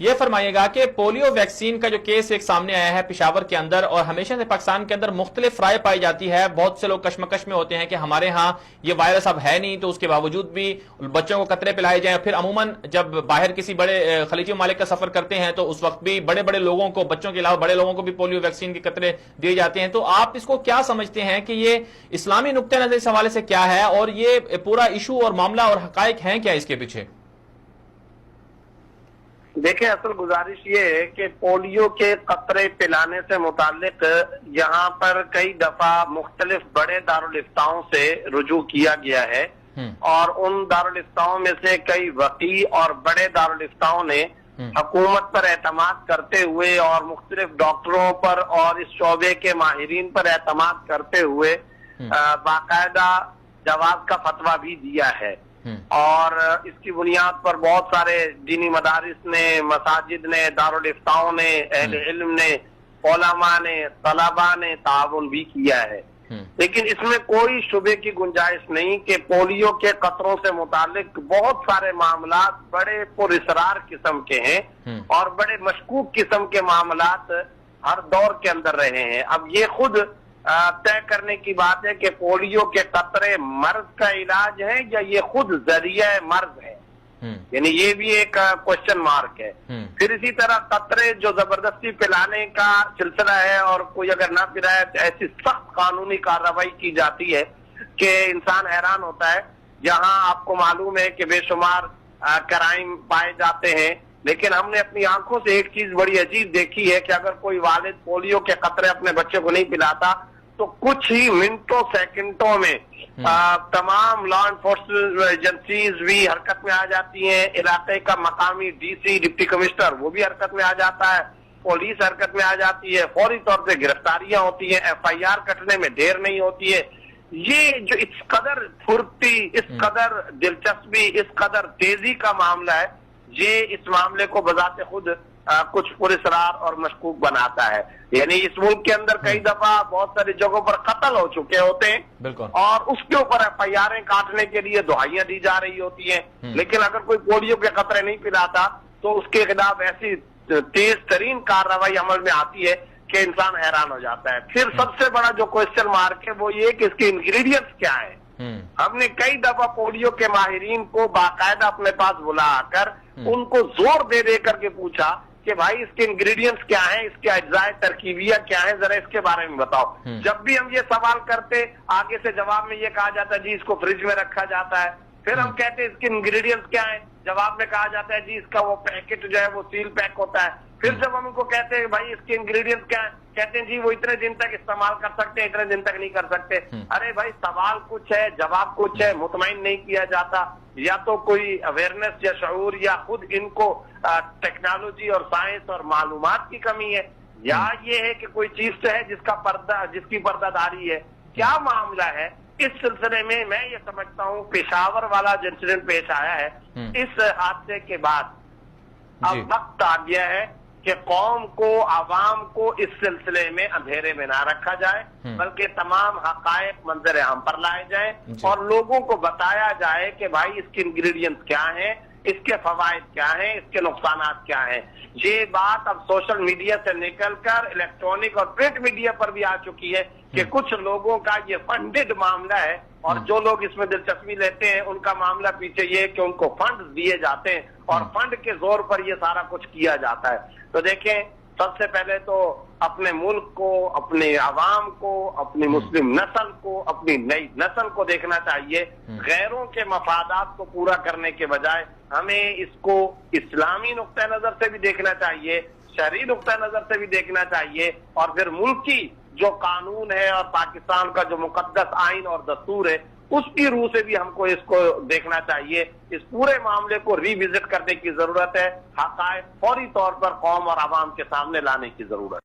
یہ فرمائیے گا کہ پولیو ویکسین کا جو کیس ایک سامنے آیا ہے پشاور کے اندر، اور ہمیشہ سے پاکستان کے اندر مختلف رائے پائی جاتی ہے، بہت سے لوگ کشمکش میں ہوتے ہیں کہ ہمارے ہاں یہ وائرس اب ہے نہیں، تو اس کے باوجود بھی بچوں کو قطرے پلائے جائیں. پھر عموماً جب باہر کسی بڑے خلیجی ممالک کا سفر کرتے ہیں تو اس وقت بھی بڑے بڑے لوگوں کو، بچوں کے علاوہ بڑے لوگوں کو بھی پولیو ویکسین کے قطرے دیے جاتے ہیں. تو آپ اس کو کیا سمجھتے ہیں کہ یہ اسلامی نقطہ نظر اس حوالے سے کیا ہے، اور یہ پورا ایشو اور معاملہ اور حقائق ہیں کیا اس کے پیچھے؟ دیکھیں، اصل گزارش یہ ہے کہ پولیو کے قطرے پلانے سے متعلق یہاں پر کئی دفعہ مختلف بڑے دارالفتاؤں سے رجوع کیا گیا ہے، اور ان دارالفتاؤں میں سے کئی وقی اور بڑے دارالفتاؤں نے حکومت پر اعتماد کرتے ہوئے اور مختلف ڈاکٹروں پر اور اس شعبے کے ماہرین پر اعتماد کرتے ہوئے باقاعدہ جواز کا فتویٰ بھی دیا ہے. اور اس کی بنیاد پر بہت سارے دینی مدارس نے، مساجد نے، دارالفتاؤں نے، اہل علم نے، علماء نے، طلباء نے تعاون بھی کیا ہے. لیکن اس میں کوئی شبے کی گنجائش نہیں کہ پولیو کے قطروں سے متعلق بہت سارے معاملات بڑے پر اسرار قسم کے ہیں اور بڑے مشکوک قسم کے معاملات ہر دور کے اندر رہے ہیں. اب یہ خود طے کرنے کی بات ہے کہ پولیو کے قطرے مرض کا علاج ہے یا یہ خود ذریعہ مرض ہے، یعنی یہ بھی ایک کوشچن مارک ہے. پھر اسی طرح قطرے جو زبردستی پلانے کا سلسلہ ہے، اور کوئی اگر نہ پلائے تو ایسی سخت قانونی کارروائی کی جاتی ہے کہ انسان حیران ہوتا ہے. جہاں آپ کو معلوم ہے کہ بے شمار کرائم پائے جاتے ہیں، لیکن ہم نے اپنی آنکھوں سے ایک چیز بڑی عجیب دیکھی ہے کہ اگر کوئی والد پولیو کے قطرے اپنے بچے کو نہیں پلاتا تو کچھ ہی منٹوں سیکنڈوں میں تمام لا انفورسمنٹ ایجنسیز بھی حرکت میں آ جاتی ہیں. علاقے کا مقامی ڈی سی، ڈپٹی کمشنر، وہ بھی حرکت میں آ جاتا ہے، پولیس حرکت میں آ جاتی ہے، فوری طور سے گرفتاریاں ہوتی ہیں، FIR کٹنے میں دیر نہیں ہوتی ہے. یہ جو اس قدر پھرتی، اس قدر دلچسپی، اس قدر تیزی کا معاملہ ہے، یہ اس معاملے کو بذات خود کچھ پراسرار اور مشکوک بناتا ہے. یعنی اس ملک کے اندر کئی دفعہ بہت ساری جگہوں پر قتل ہو چکے ہوتے ہیں اور اس کے اوپر FIR کاٹنے کے لیے دہائیاں دی جا رہی ہوتی ہیں، لیکن اگر کوئی پولیو کے قطرے نہیں پلاتا تو اس کے خلاف ایسی تیز ترین کارروائی عمل میں آتی ہے کہ انسان حیران ہو جاتا ہے. پھر سب سے بڑا جو کوشچن مارک ہے وہ یہ کہ اس کے انگریڈینٹس کیا ہیں. ہم نے کئی دفعہ پولیو کے ماہرین کو باقاعدہ اپنے پاس بلا کر ان کو زور دے دے کر کے پوچھا کہ بھائی اس کے انگریڈینٹس کیا ہیں، اس کے اجزاء ترکیبیہ کیا ہیں، ذرا اس کے بارے میں بتاؤ. جب بھی ہم یہ سوال کرتے، آگے سے جواب میں یہ کہا جاتا ہے جی اس کو فریج میں رکھا جاتا ہے. پھر ہم کہتے ہیں اس کے انگریڈینٹس کیا ہیں، جواب میں کہا جاتا ہے جی اس کا وہ پیکٹ جو ہے وہ سیل پیک ہوتا ہے. پھر جب ہم ان کو کہتے ہیں بھائی اس کے انگریڈینٹس کیا ہیں، کہتے ہیں جی وہ اتنے دن تک استعمال کر سکتے ہیں، اتنے دن تک نہیں کر سکتے. ارے بھائی، سوال کچھ ہے، جواب کچھ ہے، مطمئن نہیں کیا جاتا. یا تو کوئی اویئرنیس یا شعور، یا خود ان کو ٹیکنالوجی اور سائنس اور معلومات کی کمی ہے، یا یہ ہے کہ کوئی چیز ہے جس کی پردہ داری ہے. کیا معاملہ ہے اس سلسلے میں؟ میں یہ سمجھتا ہوں پشاور والا جو انسیڈنٹ پیش آیا ہے، اس حادثے کے بعد اب وقت آ گیا ہے کہ قوم کو، عوام کو اس سلسلے میں اندھیرے میں نہ رکھا جائے، بلکہ تمام حقائق منظر عام پر لائے جائیں اور لوگوں کو بتایا جائے کہ بھائی اس کے انگریڈینٹس کیا ہیں، اس کے فوائد کیا ہیں، اس کے نقصانات کیا ہیں. یہ بات اب سوشل میڈیا سے نکل کر الیکٹرانک اور پرنٹ میڈیا پر بھی آ چکی ہے کہ کچھ لوگوں کا یہ فنڈڈ معاملہ ہے، اور جو لوگ اس میں دلچسپی لیتے ہیں ان کا معاملہ پیچھے یہ ہے کہ ان کو فنڈ دیے جاتے ہیں اور فنڈ کے زور پر یہ سارا کچھ کیا جاتا ہے. تو دیکھیں، سب سے پہلے تو اپنے ملک کو، اپنے عوام کو، اپنی مسلم نسل کو، اپنی نئی نسل کو دیکھنا چاہیے. غیروں کے مفادات کو پورا کرنے کے بجائے ہمیں اس کو اسلامی نقطہ نظر سے بھی دیکھنا چاہیے، شرعی نقطہ نظر سے بھی دیکھنا چاہیے، اور پھر ملکی جو قانون ہے اور پاکستان کا جو مقدس آئین اور دستور ہے اس کی روح سے بھی ہم کو اس کو دیکھنا چاہیے. اس پورے معاملے کو ری وزٹ کرنے کی ضرورت ہے. حقائق فوری طور پر قوم اور عوام کے سامنے لانے کی ضرورت ہے.